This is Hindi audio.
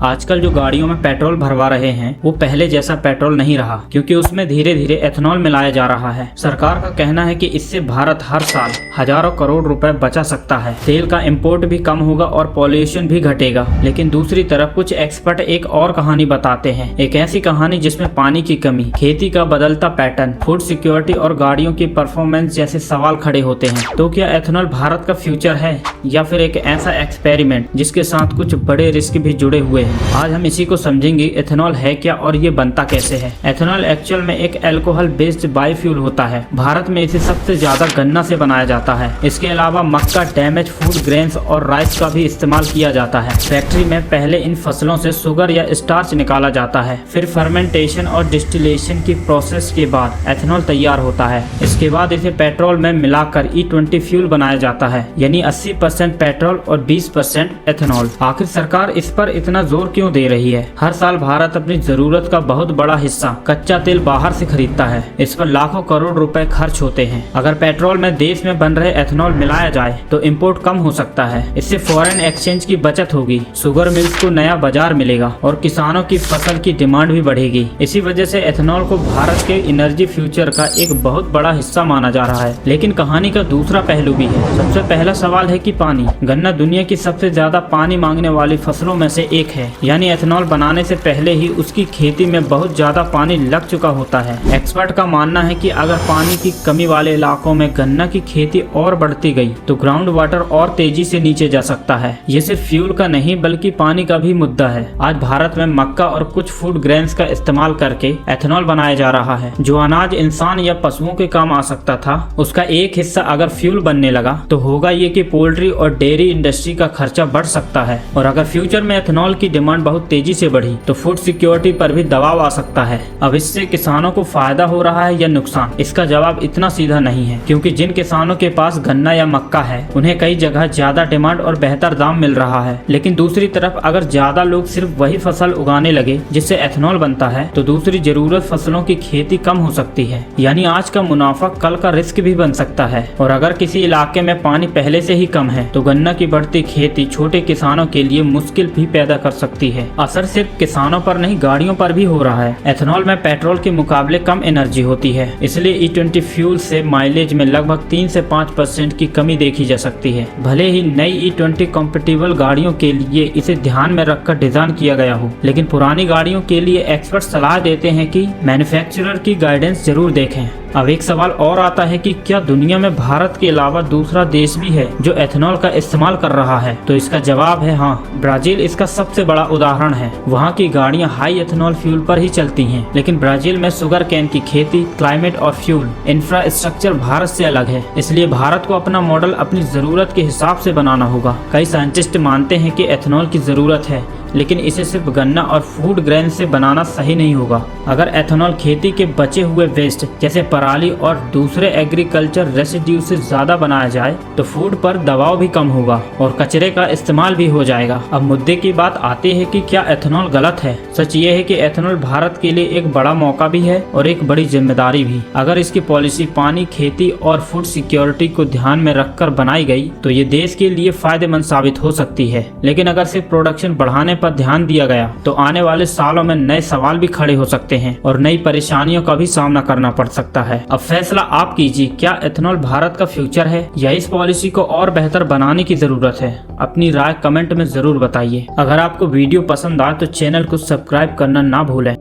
आजकल जो गाड़ियों में पेट्रोल भरवा रहे हैं वो पहले जैसा पेट्रोल नहीं रहा, क्योंकि उसमें धीरे धीरे एथेनॉल मिलाया जा रहा है। सरकार का कहना है कि इससे भारत हर साल हजारों करोड़ रुपए बचा सकता है। तेल का इंपोर्ट भी कम होगा और पॉल्यूशन भी घटेगा। लेकिन दूसरी तरफ कुछ एक्सपर्ट एक और कहानी बताते हैं, एक ऐसी कहानी जिसमें पानी की कमी, खेती का बदलता पैटर्न, फूड सिक्योरिटी और गाड़ियों की परफॉर्मेंस जैसे सवाल खड़े होते हैं। तो क्या एथेनॉल भारत का फ्यूचर है या फिर एक ऐसा एक्सपेरिमेंट जिसके साथ कुछ बड़े रिस्क भी जुड़े हुए हैं? आज हम इसी को समझेंगे। एथेनॉल है क्या और ये बनता कैसे है। एथेनॉल एक्चुअल में एक अल्कोहल बेस्ड बायोफ्यूल होता है। भारत में इसे सबसे ज्यादा गन्ना से बनाया जाता है। इसके अलावा मक्का, डैमेज फूड ग्रेन्स और राइस का भी इस्तेमाल किया जाता है। फैक्ट्री में पहले इन फसलों से शुगर या स्टार्च निकाला जाता है, फिर फर्मेंटेशन और डिस्टिलेशन की प्रोसेस के बाद एथेनॉल तैयार होता है। इसके बाद इसे पेट्रोल में मिलाकर E20 फ्यूल बनाया जाता है, यानी 80% पेट्रोल और 20% एथेनॉल। आखिर सरकार इस पर इतना जोर क्यों दे रही है? हर साल भारत अपनी जरूरत का बहुत बड़ा हिस्सा कच्चा तेल बाहर से खरीदता है। इस पर लाखों करोड़ रुपए खर्च होते हैं। अगर पेट्रोल में देश में बन रहे एथेनॉल मिलाया जाए तो इंपोर्ट कम हो सकता है। इससे फॉरेन एक्सचेंज की बचत होगी, शुगर मिल्स को नया बाजार मिलेगा और किसानों की फसल की डिमांड भी बढ़ेगी। इसी वजह से एथेनॉल को भारत के एनर्जी फ्यूचर का एक बहुत बड़ा हिस्सा माना जा रहा है। लेकिन कहानी का दूसरा पहलू भी है। सबसे पहला सवाल है कि पानी। गन्ना दुनिया की सबसे ज्यादा पानी मांगने वाली फसलों में से एक है, यानी एथेनॉल बनाने से पहले ही उसकी खेती में बहुत ज्यादा पानी लग चुका होता है। एक्सपर्ट का मानना है कि अगर पानी की कमी वाले इलाकों में गन्ना की खेती और बढ़ती गई तो ग्राउंड वाटर और तेजी से नीचे जा सकता है। ये सिर्फ फ्यूल का नहीं बल्कि पानी का भी मुद्दा है। आज भारत में मक्का और कुछ फूड ग्रेन्स का इस्तेमाल करके एथेनॉल बनाया जा रहा है। जो अनाज इंसान या पशुओं के काम आ सकता था, उसका एक हिस्सा अगर फ्यूल बनने लगा तो होगा ये कि पोल्ट्री और डेयरी इंडस्ट्री का खर्चा बढ़ सकता है। और अगर फ्यूचर में एथेनॉल की डिमांड बहुत तेजी से बढ़ी तो फूड सिक्योरिटी पर भी दबाव आ सकता है। अब इससे किसानों को फायदा हो रहा है या नुकसान? इसका जवाब इतना सीधा नहीं है, क्योंकि जिन किसानों के पास गन्ना या मक्का है उन्हें कई जगह ज्यादा डिमांड और बेहतर दाम मिल रहा है। लेकिन दूसरी तरफ अगर ज्यादा लोग सिर्फ वही फसल उगाने लगे जिससे एथेनॉल बनता है तो दूसरी जरूरत फसलों की खेती कम हो सकती है। यानी आज का मुनाफा कल का रिस्क भी बन सकता है। और अगर किसी इलाके में पानी पहले से ही कम है तो गन्ना की बढ़ती खेती छोटे किसानों के लिए मुश्किल भी पैदा कर सकती है। असर सिर्फ किसानों पर नहीं, गाड़ियों पर भी हो रहा है। एथेनॉल में पेट्रोल के मुकाबले कम एनर्जी होती है, इसलिए E20 फ्यूल से माइलेज में लगभग 3 से 5% की कमी देखी जा सकती है। भले ही नई E20 कॉम्पेटिबल गाड़ियों के लिए इसे ध्यान में रखकर डिजाइन किया गया हो, लेकिन पुरानी गाड़ियों के लिए एक्सपर्ट सलाह देते हैं कि मैन्युफैक्चरर की गाइडेंस जरूर देखें। अब एक सवाल और आता है कि क्या दुनिया में भारत के अलावा दूसरा देश भी है जो एथेनॉल का इस्तेमाल कर रहा है? तो इसका जवाब है हाँ। ब्राजील इसका सबसे बड़ा उदाहरण है। वहाँ की गाड़ियाँ हाई एथेनॉल फ्यूल पर ही चलती हैं, लेकिन ब्राजील में शुगर कैन की खेती, क्लाइमेट और फ्यूल इंफ्रास्ट्रक्चर भारत से अलग है। इसलिए भारत को अपना मॉडल अपनी जरूरत के हिसाब से बनाना होगा। कई साइंटिस्ट मानते हैं कि एथेनॉल की जरूरत है, लेकिन इसे सिर्फ गन्ना और फूड ग्रेन से बनाना सही नहीं होगा। अगर एथेनॉल खेती के बचे हुए वेस्ट जैसे पराली और दूसरे एग्रीकल्चर रेसिड्यू से ज्यादा बनाया जाए तो फूड पर दबाव भी कम होगा और कचरे का इस्तेमाल भी हो जाएगा। अब मुद्दे की बात आती है कि क्या एथेनॉल गलत है? सच ये है कि एथेनॉल भारत के लिए एक बड़ा मौका भी है और एक बड़ी जिम्मेदारी भी। अगर इसकी पॉलिसी पानी, खेती और फूड सिक्योरिटी को ध्यान में रखकर बनाई गई तो ये देश के लिए फायदेमंद साबित हो सकती है। लेकिन अगर सिर्फ प्रोडक्शन बढ़ाने पर ध्यान दिया गया तो आने वाले सालों में नए सवाल भी खड़े हो सकते हैं और नई परेशानियों का भी सामना करना पड़ सकता है। अब फैसला आप कीजिए, क्या एथेनॉल भारत का फ्यूचर है या इस पॉलिसी को और बेहतर बनाने की जरूरत है? अपनी राय कमेंट में जरूर बताइए। अगर आपको वीडियो पसंद आए तो चैनल को सब्सक्राइब करना ना भूलें।